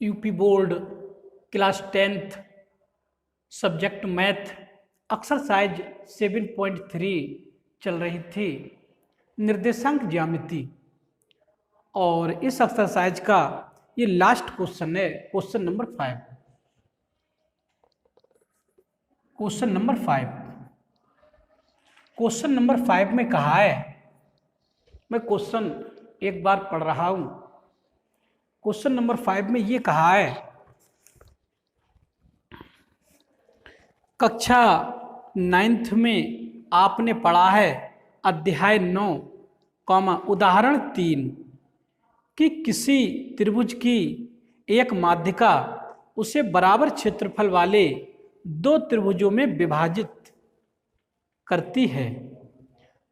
UP board class 10th subject math exercise 7.3 चल रही थी, निर्देशांक ज्यामिति। और इस एक्सरसाइज का ये लास्ट क्वेश्चन है, क्वेश्चन नंबर 5। क्वेश्चन नंबर 5 में कहा है, मैं क्वेश्चन एक बार पढ़ रहा हूं। क्वेश्चन नंबर 5 में ये कहा है, कक्षा 9th में आपने पढ़ा है अध्याय 9 उदाहरण 3 कि किसी त्रिभुज की एक माध्यिका उसे बराबर क्षेत्रफल वाले दो त्रिभुजों में विभाजित करती है।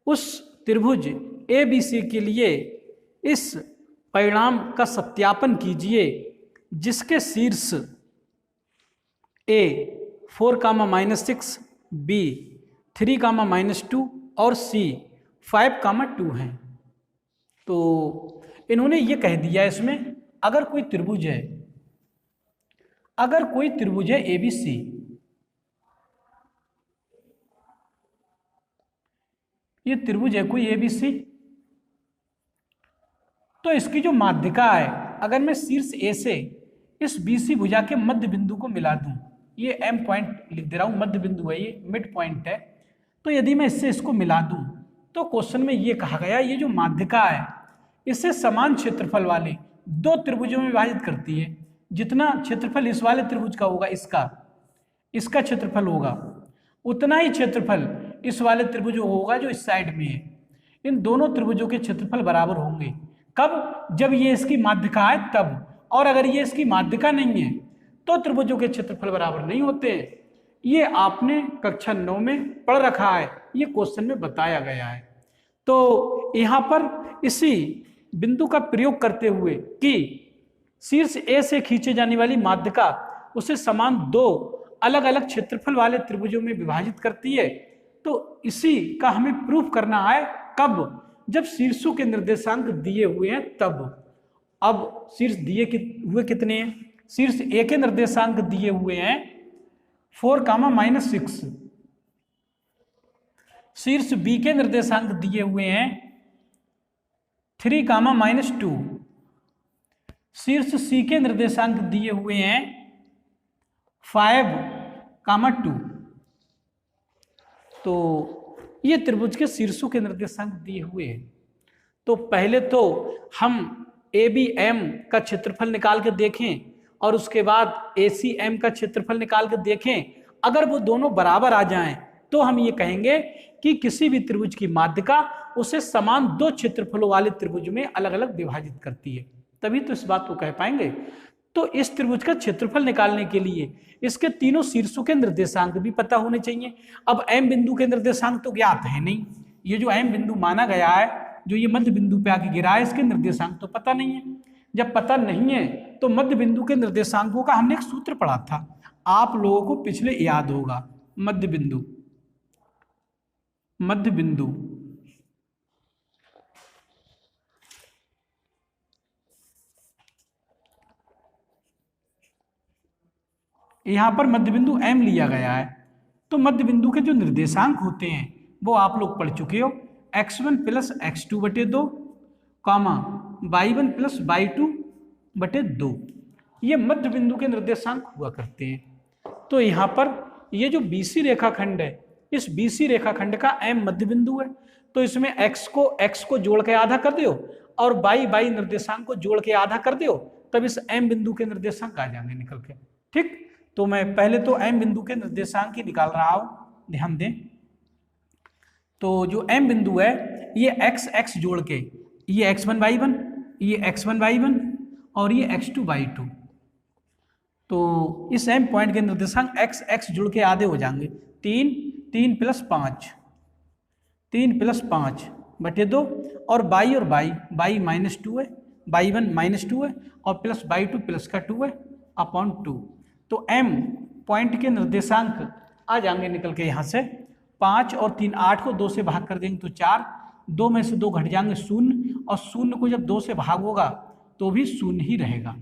उस त्रिभुज ABC के लिए इस परिणाम का सत्यापन कीजिए, जिसके शीर्ष A 4, -6, B 3, -2 और C 5, 2 हैं। तो इन्होंने ये कह दिया इसमें, अगर कोई त्रिभुज है ABC, ये त्रिभुज है कोई ABC, तो इसकी जो माध्यिका है, अगर मैं शीर्ष A से इस BC भुजा के मध्य बिंदु को मिला दूं, ये M पॉइंट लिख दे रहा हूं, मध्य बिंदु है, ये मिड पॉइंट है। तो यदि मैं इससे इसको मिला दूं तो क्वेश्चन में ये कहा गया, ये जो माध्यिका है इससे समान क्षेत्रफल वाले दो त्रिभुजों में विभाजित करती है। जितना क्षेत्रफल इस वाले त्रिभुज का होगा, इसका क्षेत्रफल होगा, उतना ही क्षेत्रफल इस वाले त्रिभुज होगा जो इस साइड में है। इन दोनों त्रिभुजों के क्षेत्रफल बराबर होंगे। कब? जब ये इसकी माध्यिका है तब। और अगर ये इसकी माध्यिका नहीं है तो त्रिभुजों के क्षेत्रफल बराबर नहीं होते। ये आपने कक्षा 9 में पढ़ रखा है, ये क्वेश्चन में बताया गया है। तो यहाँ पर इसी बिंदु का प्रयोग करते हुए कि शीर्ष A से खींचे जाने वाली माध्यिका उसे समान दो अलग अलग क्षेत्रफल वाले त्रिभुजों में विभाजित करती है, तो इसी का हमें प्रूफ करना है। कब? जब शीर्षों के निर्देशांक दिए हुए हैं तब। अब शीर्ष दिए हुए कितने हैं? शीर्ष A के निर्देशांक दिए हुए हैं 4, -6। शीर्ष B के निर्देशांक दिए हुए हैं 3, -2। शीर्ष C के निर्देशांक दिए हुए हैं 5, 2। तो ये त्रिभुज के शीर्षों के निर्देशांक दिए हुए हैं। तो पहले तो हम ABM का क्षेत्रफल निकाल के देखें और उसके बाद ACM का क्षेत्रफल निकाल के देखें। अगर वो दोनों बराबर आ जाएं तो हम ये कहेंगे कि किसी भी त्रिभुज की माध्यिका उसे समान दो क्षेत्रफलों वाले त्रिभुज में अलग अलग विभाजित करती है, तभी तो इस बात को कह पाएंगे। तो इस त्रिभुज का क्षेत्रफल निकालने के लिए इसके तीनों शीर्षों के निर्देशांक भी पता होने चाहिए। अब M बिंदु के निर्देशांक तो ज्ञात है नहीं, ये जो M बिंदु माना गया है, जो ये मध्य बिंदु पे आके गिरा है, इसके निर्देशांक तो पता नहीं है। जब पता नहीं है तो मध्य बिंदु के निर्देशांकों का हमने एक सूत्र पढ़ा था, आप लोगों को पिछले याद होगा। मध्य बिंदु यहां पर मध्य बिंदु M लिया गया है। तो मध्य बिंदु के जो निर्देशांक होते हैं वो आप लोग पढ़ चुके हो, x1 + x2/2, y1 + y2/2। ये मध्य बिंदु के निर्देशांक हुआ करते हैं। तो यहाँ पर ये जो BC रेखाखंड है, इस BC रेखाखंड का M मध्य बिंदु है। तो इसमें x को जोड़ के आधा कर दो और y निर्देशांक को जोड़ के आधा कर दो, तब इस M बिंदु के निर्देशांक आ जाएंगे निकल के। ठीक, तो मैं पहले तो M बिंदु के निर्देशांक ही निकाल रहा हूं, ध्यान दें। तो जो M बिंदु है, ये x जोड़ के, ये x1 y1, ये x1 y1 और ये x2 y2। तो इस M पॉइंट के निर्देशांक x जुड़ के आधे हो जाएंगे, 3 + 5, 3 + 5/2 और y -2 है, y1 -2 है और प्लस y2 प्लस का 2 है अपॉन 2। तो M पॉइंट के निर्देशांक आ जाएंगे निकल के यहाँ से 5 और 3 8 को 2 से भाग कर देंगे तो 4, 2 में से 2 घट जाएंगे 0, और 0 को जब 2 से भाग होगा तो भी 0 ही रहेगा।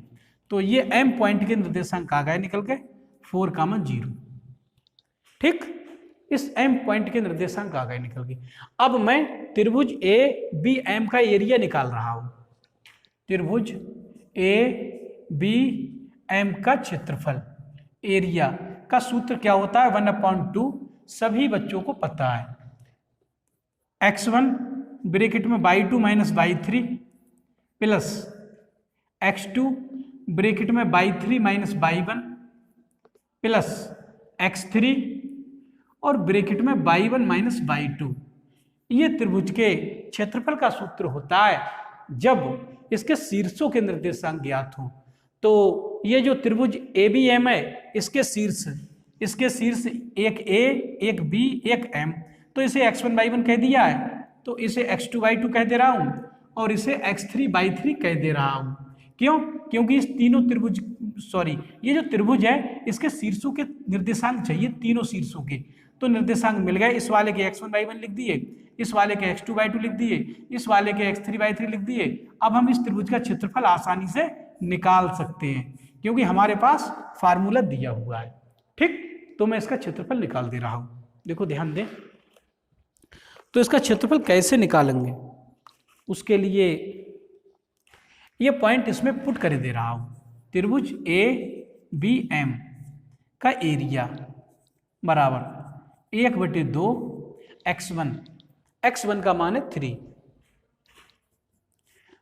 तो ये m पॉइंट के निर्देशांक आ गए निकल के 4,0। ठीक, इस m पॉइंट के निर्देशांक आ गए निकल के। अब मैं त्रिभुज ए बी एम का एरिया निकाल रहा हूं। त्रिभुज ए बी एम का क्षेत्रफल, एरिया का सूत्र क्या होता है? 1/2। सभी बच्चों को पता है। x1 ब्रैकेट में y2 minus y3 plus x2 bracket में y3 minus y1 plus x3 और ब्रैकेट में y1 माइनस y2। ये त्रिभुज के क्षेत्रफल का सूत्र होता है जब इसके शीर्षों के निर्देशांक ज्ञात हों। तो ये जो त्रिभुज ABM है, इसके शीर्ष एक A, एक B, एक M, तो इसे x1 y1 कह दिया है, तो इसे x2 y2 कह दे रहा हूं और इसे x3 y3 कह दे रहा हूं। क्यों? क्योंकि इस तीनों त्रिभुज ये जो त्रिभुज है इसके शीर्षों के निर्देशांक चाहिए, तीनों शीर्षों के। तो निर्देशांक मिल गए। इस वाले के x1 y1 लिख दिए, इस वाले के x2 y2 लिख दिए, इस वाले के x3 y3 लिख दिए। अब हम इस त्रिभुज का क्षेत्रफल आसानी से निकाल सकते हैं क्योंकि हमारे पास फार्मूला दिया हुआ है। ठीक, तो मैं इसका क्षेत्रफल निकाल दे रहा हूं। देखो ध्यान दें, तो इसका क्षेत्रफल कैसे निकालेंगे उसके लिए ये पॉइंट इसमें पुट कर दे रहा हूं। त्रिभुज ABM का एरिया बराबर 1/2 x1 का मान है 3,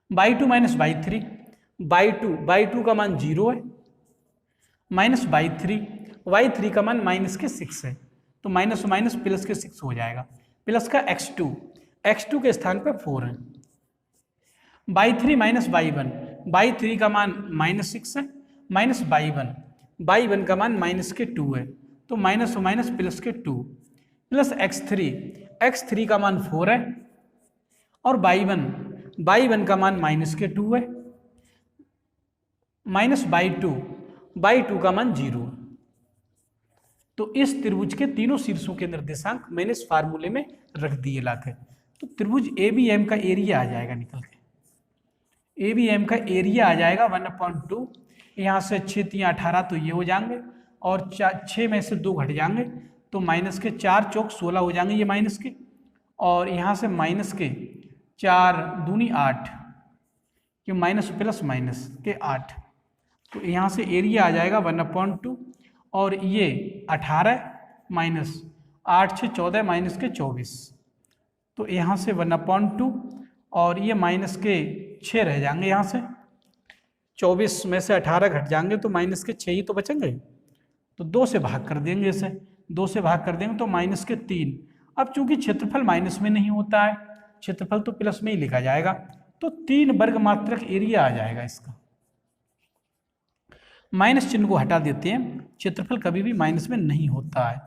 y2 माइनस y3, y2 का मान 0 है, माइनस y3 का मान माइनस के 6 है, तो माइनस माइनस प्लस के 6 हो जाएगा, प्लस का x2 के स्थान पे 4 है, y3 माइनस y1 का मान माइनस 6 है, माइनस y1 का मान माइनस के 2 है, तो माइनस माइनस प्लस के 2, प्लस x3 का मान 4 है और y1 का मान माइनस के 2 है, माइनस y2 का मान 0। तो इस त्रिभुज के तीनों शीर्षों के निर्देशांक मैंने इस फार्मूले में रख दिए लाकर। तो त्रिभुज ABM का एरिया आ जाएगा निकल के। ABM का एरिया आ जाएगा 1/2। यहाँ से 6 3 18, तो ये हो जाएंगे और 6 में से 2 घट जाएंगे, तो माइनस के 4 चौक 16 हो जाएंगे ये माइनस के, और यहाँ से माइनस के 4 दूनी 8, क्यों माइनस प्लस माइनस के 8, तो यहाँ से एरिया आ जाएगा 1/2 और ये 18 माइनस 8 6 14 माइनस के 24, तो यहाँ से 1/2 और ये माइनस के 6 रह जाएंगे, यहाँ से 24 में से 18 घट जाएंगे तो माइनस के 6 ही तो बचेंगे, तो 2 से भाग कर देंगे, इसे 2 से भाग कर देंगे तो माइनस के 3। अब चूंकि क्षेत्रफल माइनस में नहीं होता है, क्षेत्रफल तो प्लस में ही लिखा जाएगा, तो 3 वर्ग मात्रक एरिया आ जाएगा इसका। माइनस चिन्ह को हटा देते हैं, क्षेत्रफल कभी भी माइनस में नहीं होता है।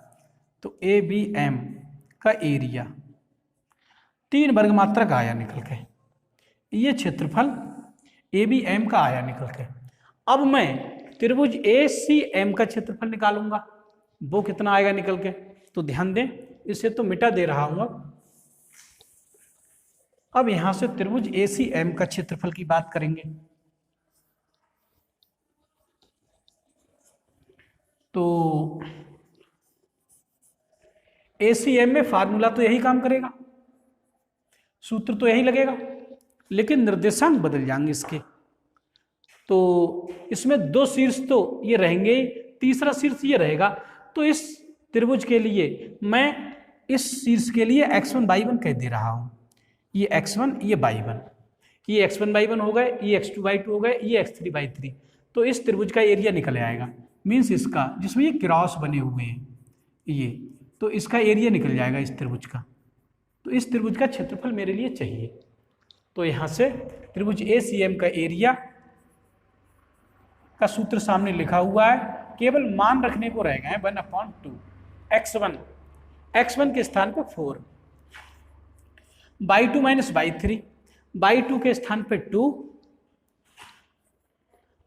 तो ABM का एरिया 3 वर्ग मात्रक आया निकल के, ये क्षेत्रफल ABM का आया निकल के। अब मैं त्रिभुज ACM का क्षेत्रफल निकालूंगा, वो कितना आएगा निकल के। तो ध्यान दें, इसे तो मिटा दे रहा हूं। अब यहां से त्रिभुज ACM का क्षेत्रफल की बात करेंगे। तो ACM में फार्मूला तो यही काम करेगा, सूत्र तो यही लगेगा, लेकिन निर्देशांक बदल जाएंगे इसके। तो इसमें 2 शीर्ष तो ये रहेंगे, तीसरा शीर्ष ये रहेगा। तो इस त्रिभुज के लिए मैं इस शीर्ष के लिए x1 y1 कह दे रहा हूं। ये x1 ये y1, ये x1 y1 हो गए, ये x2 y2 हो गए, ये x3 y3। तो इस त्रिभुज का एरिया निकल आएगा, मीन्स इसका जिसमें ये क्रॉस बने हुए हैं ये, तो इसका एरिया निकल जाएगा इस त्रिभुज का। तो इस त्रिभुज का क्षेत्रफल मेरे लिए चाहिए। तो यहाँ से त्रिभुज ACM का एरिया का सूत्र सामने लिखा हुआ है, केवल मान रखने को रह गए हैं 1/2 x1 के स्थान पर 4, y2 माइनस y3 के स्थान पर 2,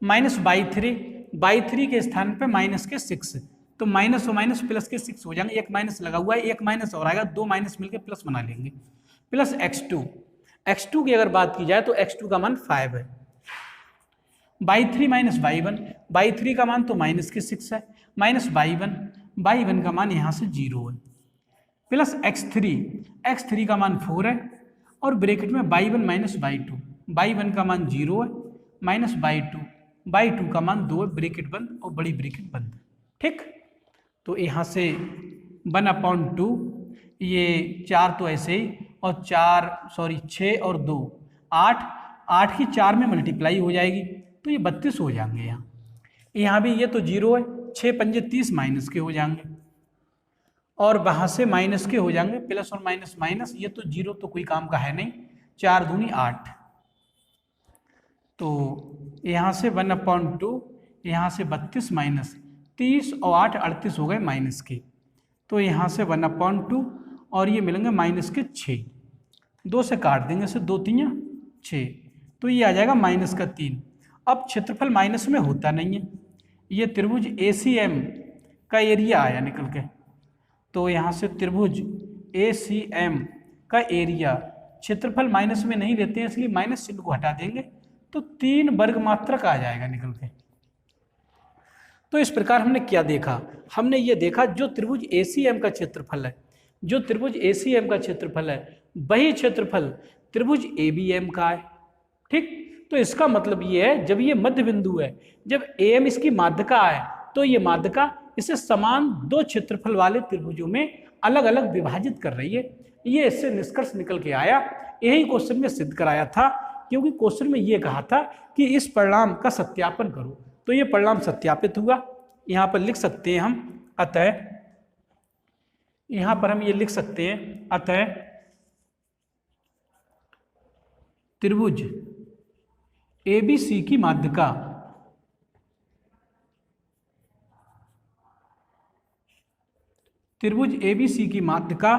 माइनस y3 के स्थान पे माइनस के 6, तो माइनस और माइनस प्लस के 6 हो जाएंगे, एक माइनस लगा हुआ है, एक माइनस और आएगा, 2 माइनस मिलकर प्लस बना लेंगे, प्लस x2 की अगर बात की जाए तो x2 का मान 5 है, y3 माइनस y1, y3 का मान तो माइनस के 6 है, माइनस y1 का मान यहाँ से 0 है, प्लस x3 का मान 4 है, और ब्रैकेट में y1 माइनस y1 का मान 0 है, माइनस y2 का मान 2 है, ब्रैकेट बंद और बड़ी ब्रैकेट बंद। ठीक, तो यहाँ से 1/2, ये 4 तो ऐसे ही, और 6 और 2 8 की 4 में मल्टीप्लाई हो जाएगी तो ये 32 हो जाएंगे। यहाँ भी ये तो 0 है, 6 पंजे 30 माइनस के हो जाएंगे, और वहाँ से माइनस के हो जाएंगे, प्लस और माइनस माइनस, ये तो 0 तो कोई काम का है नहीं, 4 दूनी 8, तो यहाँ से 1/2, यहाँ से 32 माइनस 30 और 8 38 हो गए माइनस के, तो यहाँ से 1/2 और ये मिलेंगे माइनस के 6, 2 से काट देंगे, से 2 3 6, तो ये आ जाएगा माइनस का 3। अब क्षेत्रफल माइनस में होता नहीं है, ये त्रिभुज ACM का एरिया आया निकल के, तो यहाँ से त्रिभुज ACM का एरिया, क्षेत्रफल माइनस में नहीं लेते हैं इसलिए माइनस चिन्ह को हटा देंगे, तो 3 वर्ग मात्रक आ जाएगा निकल के। तो इस प्रकार हमने क्या देखा, हमने ये देखा जो त्रिभुज ACM का क्षेत्रफल है, जो त्रिभुज ACM का क्षेत्रफल है वही क्षेत्रफल त्रिभुज ABM का है। ठीक, तो इसका मतलब ये है जब ये मध्य बिंदु है, जब AM इसकी माध्यिका है, तो ये माध्यिका इसे समान 2 क्षेत्रफल वाले त्रिभुजों में अलग अलग विभाजित कर रही है। ये इससे निष्कर्ष निकल के आया, यही क्वेश्चन में सिद्ध कराया था, क्योंकि क्वेश्चन में ये कहा था कि इस परिणाम का सत्यापन करो, तो ये परिणाम सत्यापित हुआ। यहाँ पर लिख सकते हैं हम, अतः यहाँ पर हम ये लिख सकते हैं, अतः त्रिभुज ABC की माध्यिका त्रिभुज ABC की माध्यिका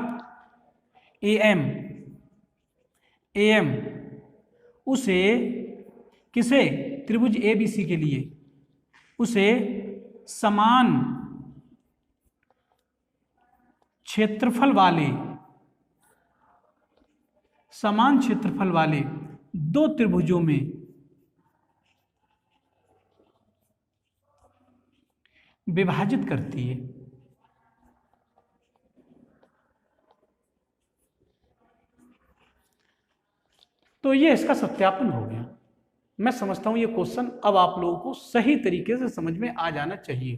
AM उसे किसे, त्रिभुज ABC के लिए उसे समान क्षेत्रफल वाले 2 त्रिभुजों में विभाजित करती है। तो ये इसका सत्यापन हो गया। मैं समझता हूं ये क्वेश्चन अब आप लोगों को सही तरीके से समझ में आ जाना चाहिए,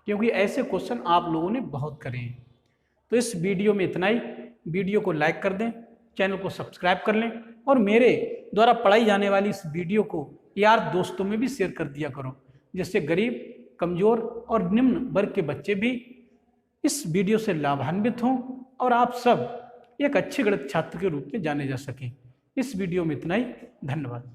क्योंकि ऐसे क्वेश्चन आप लोगों ने बहुत करे हैं। तो इस वीडियो में इतना ही। वीडियो को लाइक कर दें, चैनल को सब्सक्राइब कर लें, और मेरे द्वारा पढ़ाई जाने वाली इस वीडियो को यार दोस्तों में भी शेयर कर दिया करो, जिससे गरीब, कमज़ोर और निम्न वर्ग के बच्चे भी इस वीडियो से लाभान्वित हों और आप सब एक अच्छे गणित छात्र के रूप में जाने जा सकें। इस वीडियो में इतना ही। धन्यवाद।